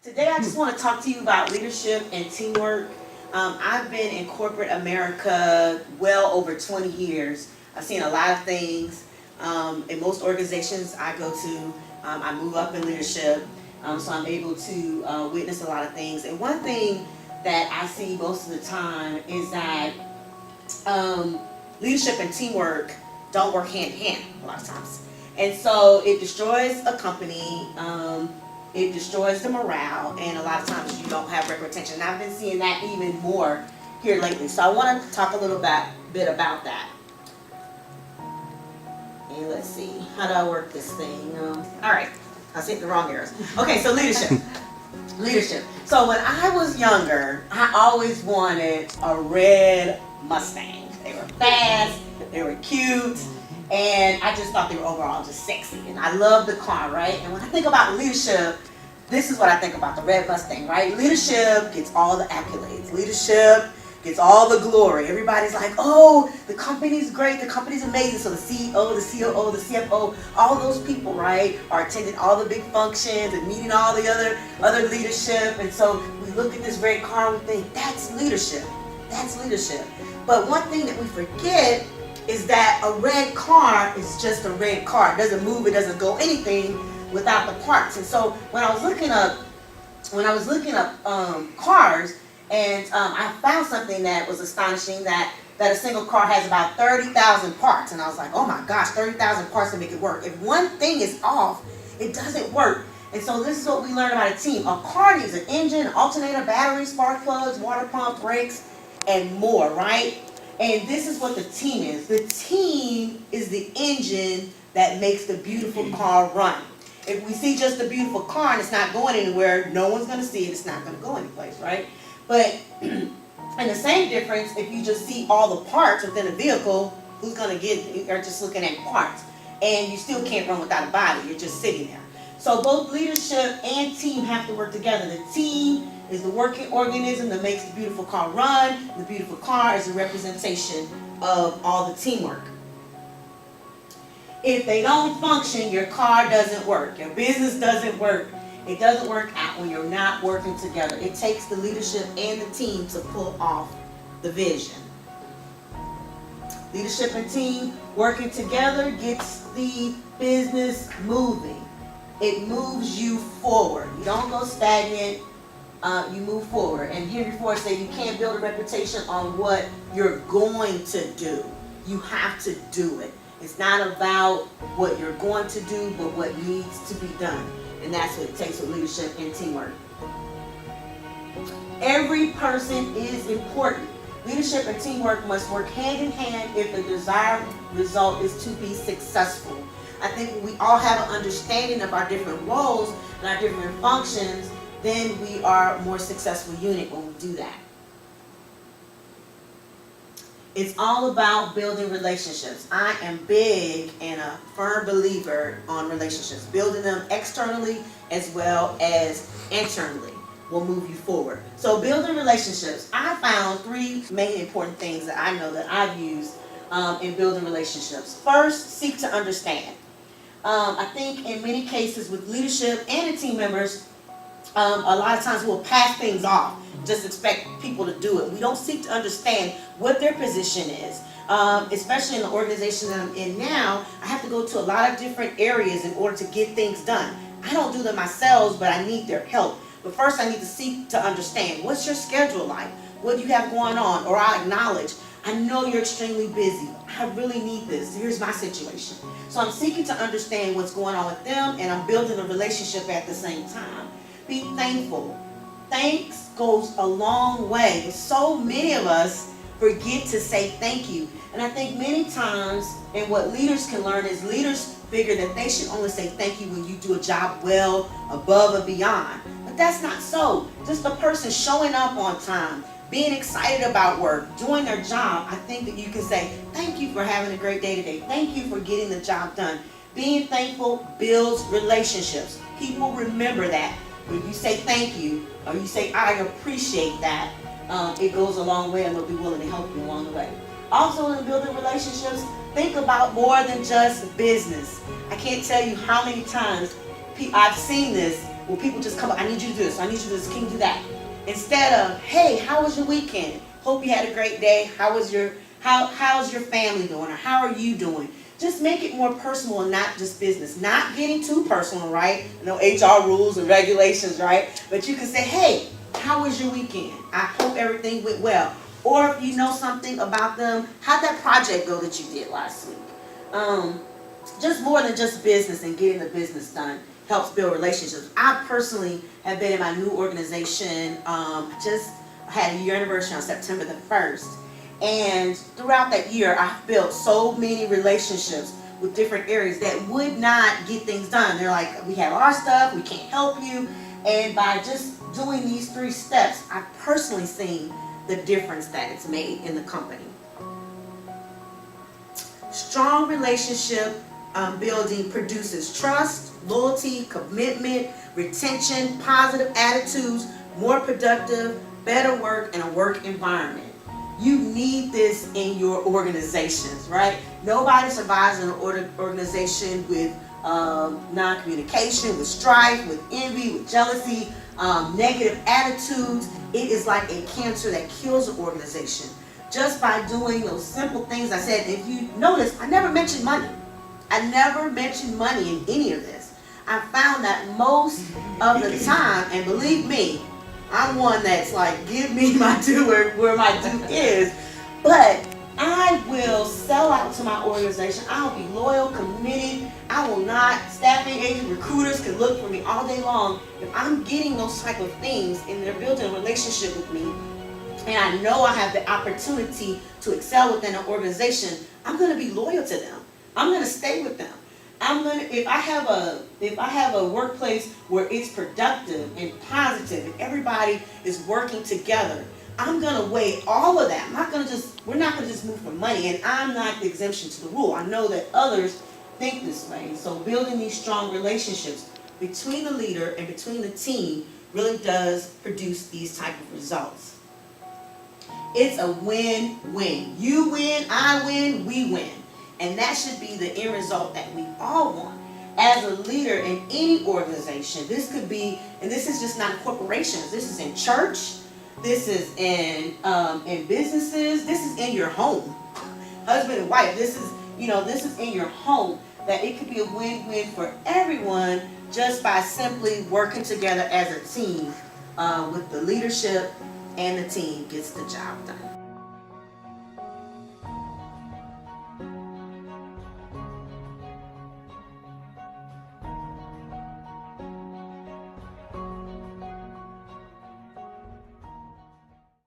Today I just want to talk to you about leadership and teamwork. I've been in corporate America well over 20 years. I've seen a lot of things. In most organizations I go to, I move up in leadership, so I'm able to witness a lot of things. And one thing that I see most of the time is that leadership and teamwork don't work hand in hand a lot of times. And so it destroys a company. It destroys the morale, and a lot of times you don't have great retention. And I've been seeing that even more here lately. So I want to talk a little bit about that. And let's see, how do I work this thing? All right, I hit the wrong arrows. Okay, so leadership. Leadership. So when I was younger, I always wanted a red Mustang. They were fast, they were cute, and I just thought they were overall just sexy. And I loved the car, right? And when I think about leadership, this is what I think about the red Mustang, right? Leadership gets all the accolades. Leadership gets all the glory. Everybody's like, oh, the company's great, the company's amazing. So the CEO, the COO, the CFO, all those people, right, are attending all the big functions and meeting all the other leadership. And so we look at this red car and we think, that's leadership. That's leadership. But one thing that we forget is that a red car is just a red car. It doesn't move, it doesn't go anything without the parts. And so when I was looking up cars, and I found something that was astonishing, that a single car has about 30,000 parts. And I was like, oh my gosh, 30,000 parts to make it work. If one thing is off, it doesn't work. And so this is what we learned about a team. A car needs an engine, alternator, battery, spark plugs, water pump, brakes, and more, right? And this is what the team is. The team is the engine that makes the beautiful car run. If we see just the beautiful car and it's not going anywhere, no one's going to see it. It's not going to go anyplace, right? But in the same difference, if you just see all the parts within a vehicle, who's going to get it? You're just looking at parts. And you still can't run without a body. You're just sitting there. So both leadership and team have to work together. The team is the working organism that makes the beautiful car run. The beautiful car is a representation of all the teamwork. If they don't function, your car doesn't work. Your business doesn't work. It doesn't work out when you're not working together. It takes the leadership and the team to pull off the vision. Leadership and team working together gets the business moving. It moves you forward. You don't go stagnant. You move forward. And Henry Ford said you can't build a reputation on what you're going to do. You have to do it. It's not about what you're going to do, but what needs to be done. And that's what it takes with leadership and teamwork. Every person is important. Leadership and teamwork must work hand in hand if the desired result is to be successful. I think we all have an understanding of our different roles and our different functions, then we are a more successful unit when we do that. It's all about building relationships. I am big and a firm believer on relationships. Building them externally as well as internally will move you forward. So building relationships. I found three main important things that I know that I've used in building relationships. First, seek to understand. I think in many cases with leadership and team members, a lot of times we'll pass things off, just expect people to do it. We don't seek to understand what their position is. Especially in the organization that I'm in now, I have to go to a lot of different areas in order to get things done. I don't do them myself, but I need their help. But first I need to seek to understand. What's your schedule like? What do you have going on? Or I'll acknowledge, I know you're extremely busy. I really need this. Here's my situation. So I'm seeking to understand what's going on with them, and I'm building a relationship at the same time. Be thankful. Thanks goes a long way. So many of us forget to say thank you. And I think many times, and what leaders can learn is leaders figure that they should only say thank you when you do a job well, above and beyond. But that's not so. Just a person showing up on time, being excited about work, doing their job, I think that you can say, thank you for having a great day today. Thank you for getting the job done. Being thankful builds relationships. People remember that. When you say thank you, or you say I appreciate that, it goes a long way, and they'll be willing to help you along the way. Also, in building relationships, think about more than just business. I can't tell you how many times I've seen this where people just come up, I need you to do this, I need you to do this, can you do that? Instead of, hey, how was your weekend? Hope you had a great day. How's your family doing, or how are you doing? Just make it more personal and not just business. Not getting too personal, right? You know, HR rules and regulations, right? But you can say, hey, how was your weekend? I hope everything went well. Or if you know something about them, how'd that project go that you did last week? Just more than just business and getting the business done helps build relationships. I personally have been in my new organization, just had a year anniversary on September the 1st. And throughout that year, I've built so many relationships with different areas that would not get things done. They're like, we have our stuff, we can't help you. And by just doing these 3 steps, I've personally seen the difference that it's made in the company. Strong relationship building produces trust, loyalty, commitment, retention, positive attitudes, more productive, better work, and a work environment. You need this in your organizations, right? Nobody survives in an organization with non-communication, with strife, with envy, with jealousy, negative attitudes. It is like a cancer that kills an organization. Just by doing those simple things I said. If you notice, I never mentioned money. I never mentioned money in any of this. I found that most of the time, and believe me, I'm one that's like, give me my due where my due is. But I will sell out to my organization. I'll be loyal, committed. I will not, staffing agents, recruiters can look for me all day long. If I'm getting those type of things and they're building a relationship with me, and I know I have the opportunity to excel within an organization, I'm going to be loyal to them. I'm going to stay with them. If I have a workplace where it's productive and positive and everybody is working together, I'm going to weigh all of that. We're not going to just move for money, and I'm not the exemption to the rule. I know that others think this way. So building these strong relationships between the leader and between the team really does produce these type of results. It's a win-win. You win, I win, we win. And that should be the end result that we all want. As a leader in any organization, this could be, and this is just not corporations, this is in church, this is in businesses, this is in your home. Husband and wife, this is in your home, that it could be a win-win for everyone just by simply working together as a team with the leadership, and the team gets the job done.